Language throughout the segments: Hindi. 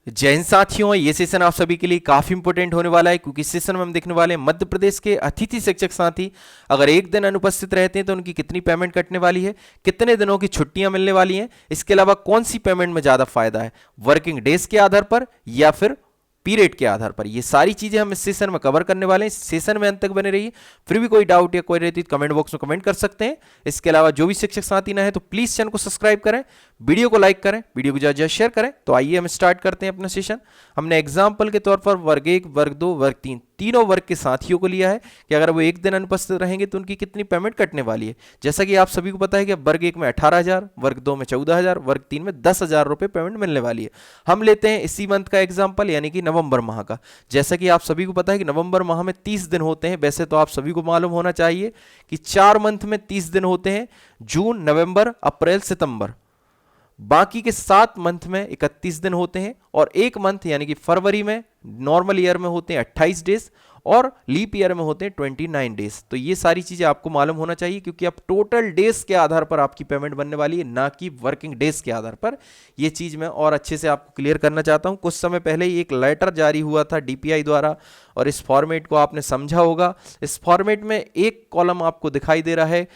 जय हिंद साथियों, ये सेशन आप सभी के लिए काफी इंपॉर्टेंट होने वाला है क्योंकि इस सेशन में हम देखने वाले हैं मध्य प्रदेश के अतिथि शिक्षक साथी अगर एक दिन अनुपस्थित रहते हैं तो उनकी कितनी पेमेंट कटने वाली है, कितने दिनों की छुट्टियां मिलने वाली हैं, इसके अलावा कौन सी पेमेंट में ज्यादा फायदा है, वर्किंग डेज के आधार पर या फिर पीरियड के आधार पर। ये सारी चीजें हम इस सेशन में कवर करने वाले हैं। इस सेशन में अंत तक बने रहिए। फिर भी कोई डाउट या कोई रहती तो कमेंट बॉक्स में कमेंट कर सकते हैं। इसके अलावा जो भी शिक्षक साथी ना है तो प्लीज चैनल को सब्सक्राइब करें, वीडियो को लाइक करें, वीडियो को ज्यादा शेयर करें। तो आइए हम स्टार्ट करते हैं अपना सेशन। हमने एग्जाम्पल के तौर पर वर्ग 1, वर्ग 2, वर्ग 3 तीनों वर्ग के साथियों को लिया है कि अगर वो एक दिन अनुपस्थित रहेंगे तो उनकी कितनी पेमेंट कटने वाली है। जैसा कि आप सभी को पता है कि वर्ग 1 में 18,000, वर्ग 2 में 14,000, वर्ग 3 में 10,000 रुपए पेमेंट मिलने वाली है। हम लेते हैं इसी मंथ का एग्जाम्पल यानी कि नवंबर माह का। जैसा कि आप सभी को पता है कि नवंबर माह में 30 दिन होते हैं। वैसे तो आप सभी को मालूम होना चाहिए कि 4 मंथ में 30 दिन होते हैं, जून, नवंबर, अप्रैल, सितंबर। बाकी के 7 मंथ में 31 दिन होते हैं और एक मंथ यानी कि फरवरी में नॉर्मल ईयर में होते हैं 28 डेज और लीप ईयर में होते हैं 29 डेज। तो ये सारी चीजें आपको मालूम होना चाहिए क्योंकि अब टोटल डेज के आधार पर आपकी पेमेंट बनने वाली है, ना कि वर्किंग डेज के आधार पर। ये चीज मैं और अच्छे से आपको क्लियर करना चाहता हूं। कुछ समय पहले ही एक लेटर जारी हुआ था डीपीआई द्वारा और इस फॉर्मेट को आपने समझा होगा। इस फॉर्मेट में एक कॉलम आपको दिखाई दे रहा है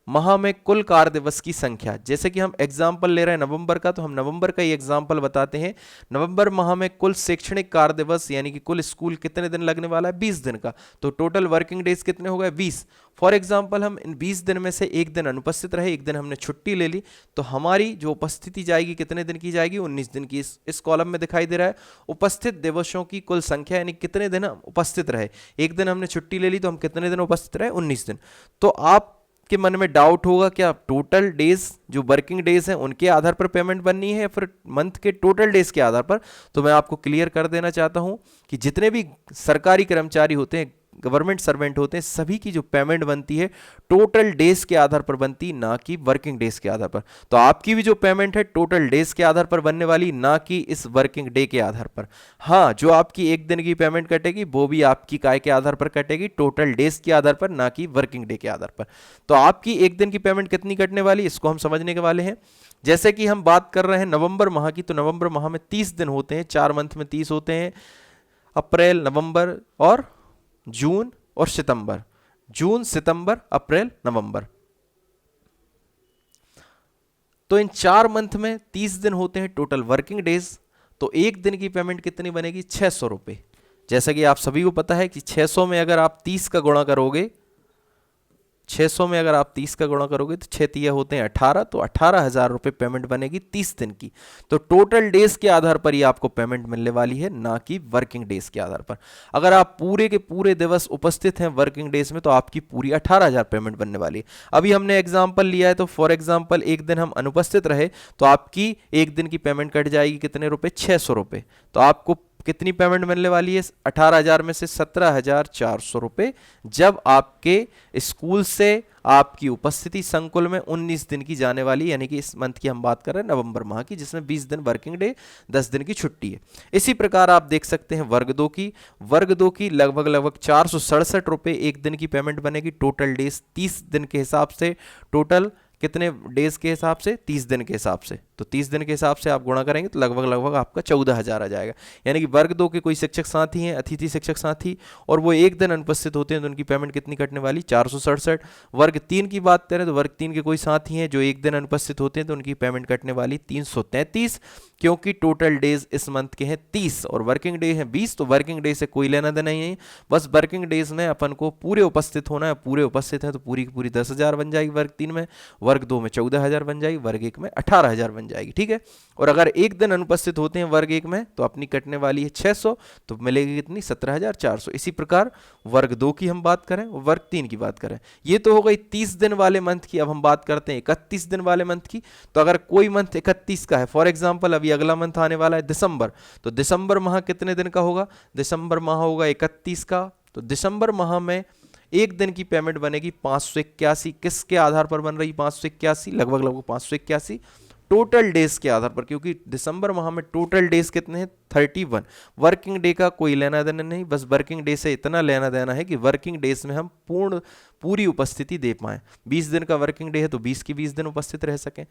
माह में कुल कार्य दिवस की संख्या। जैसे कि हम एग्जाम्पल ले रहे हैं नवंबर का, तो हम नवंबर का ही एग्जाम्पल बताते हैं। नवंबर माह में कुल शैक्षणिक कार्य दिवस यानी कि कुल स्कूल कितने दिन लगने वाला है, 20 दिन का। तो टोटल वर्किंग डेज कितने हो गए, 20। फॉर एग्जाम्पल हम इन 20 दिन में से एक दिन अनुपस्थित रहे, एक दिन हमने छुट्टी ले ली, तो हमारी जो उपस्थिति जाएगी कितने दिन की जाएगी, 19 दिन की। इस कॉलम में दिखाई दे रहा है उपस्थित दिवसों की कुल संख्या यानी कितने दिन हम उपस्थित रहे। एक दिन हमने छुट्टी ले ली तो हम कितने दिन उपस्थित रहे, 19 दिन। तो आप के मन में डाउट होगा क्या टोटल डेज जो वर्किंग डेज हैं उनके आधार पर पेमेंट बननी है या फिर मंथ के टोटल डेज के आधार पर। तो मैं आपको क्लियर कर देना चाहता हूं कि जितने भी सरकारी कर्मचारी होते हैं, गवर्नमेंट सर्वेंट होते हैं, सभी की जो पेमेंट बनती है टोटल डेज के आधार पर बनती, ना कि वर्किंग डेज के आधार पर। तो आपकी भी जो पेमेंट है टोटल डेज के आधार पर बनने वाली, ना कि इस वर्किंग डे के आधार पर। हाँ, जो आपकी एक दिन की पेमेंट कटेगी वो भी आपकी काय के आधार पर कटेगी, टोटल डेज के आधार पर, ना कि वर्किंग डे के आधार पर। तो आपकी एक दिन की पेमेंट कितनी कटने वाली, इसको हम समझने के वाले हैं। जैसे कि हम बात कर रहे हैं नवंबर माह की, तो नवंबर माह में 30 दिन होते हैं, 4 मंथ में 30 होते हैं, अप्रैल, नवंबर और जून और सितंबर। जून, सितंबर, अप्रैल, नवंबर। तो इन 4 मंथ में 30 दिन होते हैं टोटल वर्किंग डेज। तो एक दिन की पेमेंट कितनी बनेगी, 600 रुपए। जैसा कि आप सभी को पता है कि 600 में अगर आप 30 का गुणा करोगे, 600 में अगर आप 30 का गुणा करोगे तो 6 तिया होते हैं 18, तो 18,000 रुपए पेमेंट बनेगी 30 दिन की। तो टोटल डेज के आधार पर ही आपको पेमेंट मिलने वाली है, ना कि वर्किंग डेज के आधार पर। अगर आप पूरे के पूरे दिवस उपस्थित हैं वर्किंग डेज में तो आपकी पूरी 18,000 पेमेंट बनने वाली है। अभी हमने एग्जाम्पल लिया है, तो फॉर एग्जाम्पल एक दिन हम अनुपस्थित रहे तो आपकी एक दिन की पेमेंट कट जाएगी कितने रुपए, 600 रुपए। तो आपको कितनी पेमेंट मिलने वाली है, 18,000 में से 17,400 रुपए, जब आपके स्कूल से आपकी उपस्थिति संकुल में 19 दिन की जाने वाली, यानी कि इस मंथ की हम बात कर रहे हैं नवंबर माह की, जिसमें 20 दिन वर्किंग डे, 10 दिन की छुट्टी है। इसी प्रकार आप देख सकते हैं वर्ग 2 की। वर्ग 2 की लगभग 467 रुपए एक दिन की पेमेंट बनेगी, टोटल डेज 30 दिन के हिसाब से। टोटल कितने डेज के हिसाब से, 30 दिन के हिसाब से। तो 30 दिन के हिसाब से आप गुणा करेंगे तो लगभग आपका 14,000 आ जाएगा। यानी कि वर्ग 2 के कोई शिक्षक साथी हैं, अतिथि शिक्षक साथी, और वो एक दिन अनुपस्थित होते हैं तो उनकी पेमेंट कितनी कटने वाली, 467। वर्ग 3 की बात करें तो वर्ग 3 के कोई साथी हैं जो एक दिन अनुपस्थित होते हैं तो उनकी पेमेंट कटने वाली 333, क्योंकि टोटल डेज इस मंथ के हैं 30 और वर्किंग डे है 20। तो वर्किंग डे से कोई लेना देना ही नहीं, बस वर्किंग डेज में अपन को पूरे उपस्थित होना है। पूरे उपस्थित हैं तो पूरी की पूरी 10,000 बन जाएगी वर्ग 3 में, वर्ग 2 में 14,000 बन जाएगी, वर्ग 1 में 18,000 बन जाएगी। ठीक है। और अगर एक दिन अनुपस्थित होते हैं वर्ग 1 में तो अपनी कटने वाली है 600, तो मिलेगी कितनी, 17,400। इसी प्रकार वर्ग 2 की हम बात करें, वर्ग 3 की बात करें, ये तो हो गई 30 दिन वाले मंथ की। अब हम बात करते हैं 31 दिन वाले मंथ की। तो अगर कोई मंथ 31 का है, फॉर एग्जाम्पल अभी अगला मंथ आने वाला है दिसंबर, तो दिसंबर माह कितने दिन का होगा, दिसंबर माह होगा 31 का। तो दिसंबर माह में एक दिन की पेमेंट बनेगी 581। किसके आधार पर बन रही 581, लगभग 581 टोटल डेज के आधार पर, क्योंकि दिसंबर माह में टोटल डेज कितने हैं, 31। वर्किंग डे का कोई लेना देना नहीं, बस वर्किंग डे से इतना लेना देना है कि वर्किंग डेज में हम पूरी उपस्थिति दे पाएं। 20 दिन का वर्किंग डे है तो 20 की 20 दिन उपस्थित रह सकें।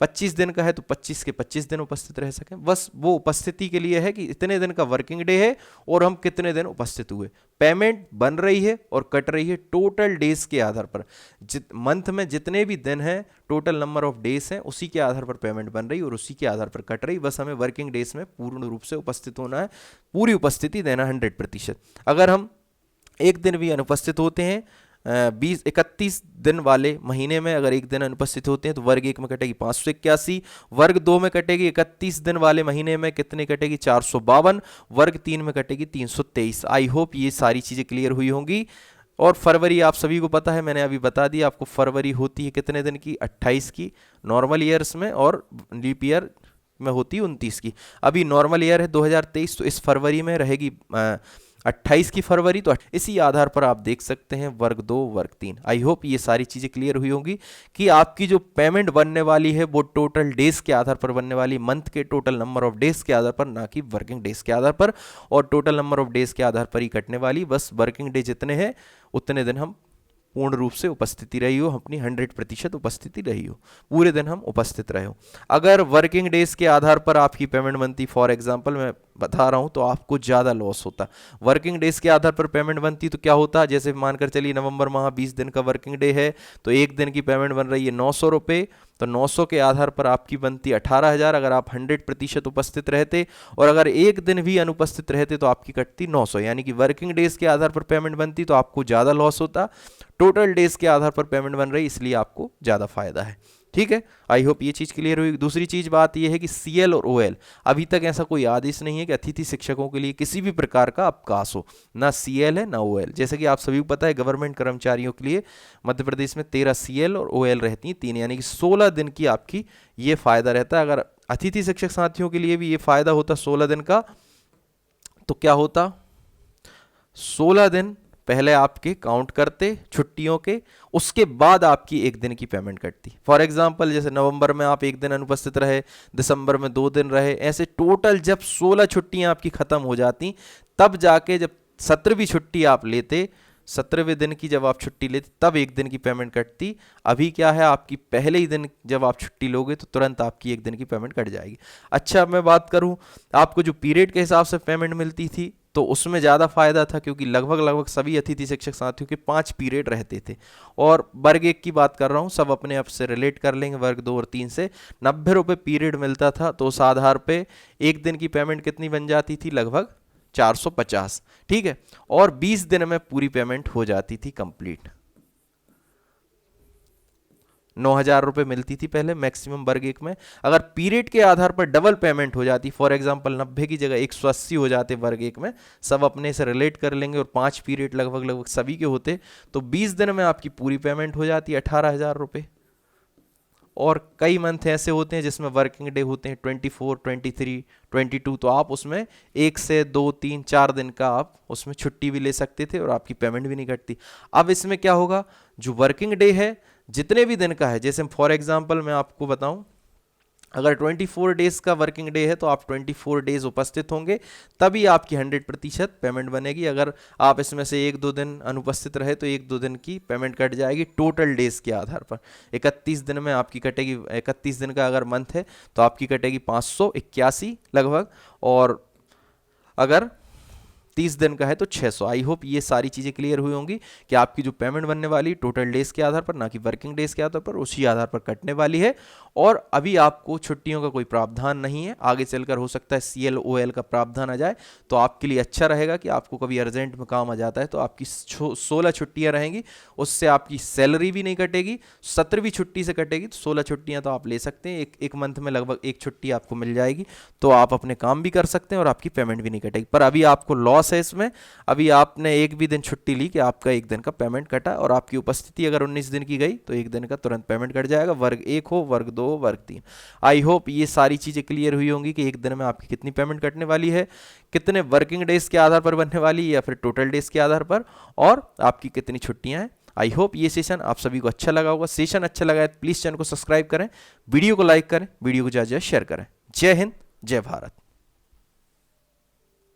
25 दिन का है तो 25 के 25 दिन उपस्थित रह सकें। बस वो उपस्थिति के लिए है कि इतने दिन का वर्किंग डे है और हम कितने दिन उपस्थित हुए। पेमेंट बन रही है और कट रही है टोटल डेज के आधार पर। मंथ में जितने भी दिन हैं, टोटल नंबर ऑफ डेज हैं, उसी के आधार पर पेमेंट बन रही और उसी के आधार पर कट रही। बस हमें वर्किंग डेज में पूर्ण रूप से उपस्थित होना है, पूरी उपस्थिति देना 100%। अगर हम एक दिन भी अनुपस्थित होते हैं 31 दिन वाले महीने में, अगर एक दिन अनुपस्थित होते हैं तो वर्ग 1 में कटेगी 581, वर्ग 2 में कटेगी 31 दिन वाले महीने में कितनी कटेगी 452, वर्ग 3 में कटेगी 323। आई होप ये सारी चीज़ें क्लियर हुई होंगी। और फरवरी आप सभी को पता है, मैंने अभी बता दिया आपको। फरवरी होती है कितने दिन की, 28 की नॉर्मल ईयर्स में, और लीप ईयर में होती है 29 की। अभी नॉर्मल ईयर है 2023, तो इस फरवरी में रहेगी 28 की फरवरी। तो इसी आधार पर आप देख सकते हैं वर्ग 2 वर्ग 3। आई होप ये सारी चीज़ें क्लियर हुई होंगी कि आपकी जो पेमेंट बनने वाली है वो टोटल डेज के आधार पर बनने वाली, मंथ के टोटल नंबर ऑफ डेज के आधार पर, ना कि वर्किंग डेज के आधार पर। और टोटल नंबर ऑफ डेज के आधार पर ही कटने वाली। बस वर्किंग डे जितने हैं उतने दिन हम पूर्ण रूप से उपस्थिति रही हो, अपनी 100% उपस्थिति रही हो, पूरे दिन हम उपस्थित रहे हो। अगर वर्किंग डेज के आधार पर आपकी पेमेंट बनती, फॉर एग्जांपल मैं बता रहा हूं, तो आपको ज़्यादा लॉस होता। वर्किंग डेज के आधार पर पेमेंट बनती तो क्या होता, जैसे मानकर चलिए नवंबर माह 20 दिन का वर्किंग डे है, तो एक दिन की पेमेंट बन रही है 900 रुपये, तो 900 के आधार पर आपकी बनती 18,000 अगर आप 100% उपस्थित रहते। और अगर एक दिन भी अनुपस्थित रहते तो आपकी कटती 900। यानी कि वर्किंग डेज के आधार पर पेमेंट बनती तो आपको ज़्यादा लॉस होता, टोटल डेज के आधार पर पेमेंट बन रही इसलिए आपको ज़्यादा फायदा है। ठीक है, आई होप ये चीज़ क्लियर हुई। दूसरी चीज़ बात ये है कि सीएल और ओएल, अभी तक ऐसा कोई आदेश नहीं है कि अतिथि शिक्षकों के लिए किसी भी प्रकार का अवकाश हो, ना सीएल है ना ओएल। जैसे कि आप सभी को पता है गवर्नमेंट कर्मचारियों के लिए मध्य प्रदेश में 13 सीएल और ओएल रहती हैं, 3, यानी कि 16 दिन की आपकी ये फायदा रहता है। अगर अतिथि शिक्षक साथियों के लिए भी ये फायदा होता 16 दिन का, तो क्या होता, 16 दिन पहले आपके काउंट करते छुट्टियों के, उसके बाद आपकी एक दिन की पेमेंट कटती। फॉर एग्जांपल जैसे नवंबर में आप एक दिन अनुपस्थित रहे, दिसंबर में 2 दिन रहे, ऐसे टोटल जब 16 छुट्टियां आपकी खत्म हो जाती, तब जाके जब 17वीं छुट्टी आप लेते, 17वें दिन की जब आप छुट्टी लेते, तब एक दिन की पेमेंट कटती। अभी क्या है, आपकी पहले ही दिन जब आप छुट्टी लोगे तो तुरंत आपकी एक दिन की पेमेंट कट जाएगी। अच्छा, मैं बात करूं आपको जो पीरियड के हिसाब से पेमेंट मिलती थी, तो उसमें ज़्यादा फायदा था, क्योंकि लगभग सभी अतिथि शिक्षक साथियों के 5 पीरियड रहते थे। और वर्ग 1 की बात कर रहा हूँ, सब अपने आप से रिलेट कर लेंगे। वर्ग 2 और 3 से 90 रुपये पीरियड मिलता था, तो उस आधार पे एक दिन की पेमेंट कितनी बन जाती थी, लगभग 450। ठीक है, और 20 दिन में पूरी पेमेंट हो जाती थी कंप्लीट। 9,000 रुपये मिलती थी पहले मैक्सिमम वर्ग 1 में। अगर पीरियड के आधार पर डबल पेमेंट हो जाती, फॉर एग्जांपल 90 की जगह 180 हो जाते वर्ग 1 में, सब अपने से रिलेट कर लेंगे, और 5 पीरियड लगभग सभी के होते, तो 20 दिन में आपकी पूरी पेमेंट हो जाती 18,000 रुपये। और कई मंथ ऐसे होते हैं जिसमें वर्किंग डे होते हैं 24, 23, 22, तो आप उसमें 1 से 2, 3, 4 दिन का आप उसमें छुट्टी भी ले सकते थे और आपकी पेमेंट भी नहीं कटती। अब इसमें क्या होगा, जो वर्किंग डे है जितने भी दिन का है, जैसे फॉर एग्जांपल मैं आपको बताऊं, अगर 24 डेज का वर्किंग डे है तो आप 24 डेज उपस्थित होंगे, तभी आपकी 100% पेमेंट बनेगी। अगर आप इसमें से 1-2 दिन अनुपस्थित रहे तो 1-2 दिन की पेमेंट कट जाएगी टोटल डेज के आधार पर। 31 दिन में आपकी कटेगी, 31 दिन का अगर मंथ है तो आपकी कटेगी 581 लगभग, और अगर 30 दिन का है तो 600। आई होप ये सारी चीज़ें क्लियर हुई होंगी कि आपकी जो पेमेंट बनने वाली टोटल डेज के आधार पर, ना कि वर्किंग डेज के आधार पर, उसी आधार पर कटने वाली है। और अभी आपको छुट्टियों का कोई प्रावधान नहीं है, आगे चलकर हो सकता है सीएल ओएल का प्रावधान आ जाए, तो आपके लिए अच्छा रहेगा कि आपको कभी अर्जेंट में काम आ जाता है तो आपकी 16 छुट्टियाँ रहेंगी, उससे आपकी सैलरी भी नहीं कटेगी। 17वीं छुट्टी से कटेगी, तो 16 छुट्टियाँ तो आप ले सकते हैं, एक मंथ में लगभग 1 छुट्टी आपको मिल जाएगी, तो आप अपने काम भी कर सकते हैं और आपकी पेमेंट भी नहीं कटेगी। पर अभी आपको लॉस है इसमें, अभी आपने एक भी दिन छुट्टी ली कि आपका एक दिन का पेमेंट कटा, और आपकी उपस्थिति अगर 19 दिन की गई तो एक दिन का तुरंत पेमेंट कट जाएगा, वर्ग 1 हो, वर्ग 2 हो, वर्ग 3। आई होप ये सारी चीजें क्लियर हुई होंगी कि एक दिन में आपकी कितनी पेमेंट कटने वाली है, कितने वर्किंग डेज के आधार पर बनने वाली है या फिर टोटल डेज के आधार पर, और आपकी कितनी छुट्टियां हैं। आई होप ये सेशन आप सभी को अच्छा लगा होगा। सेशन अच्छा लगा है तो प्लीज चैनल को सब्सक्राइब करें, वीडियो को लाइक करें, वीडियो को ज़्यादा शेयर करें। जय हिंद, जय भारत।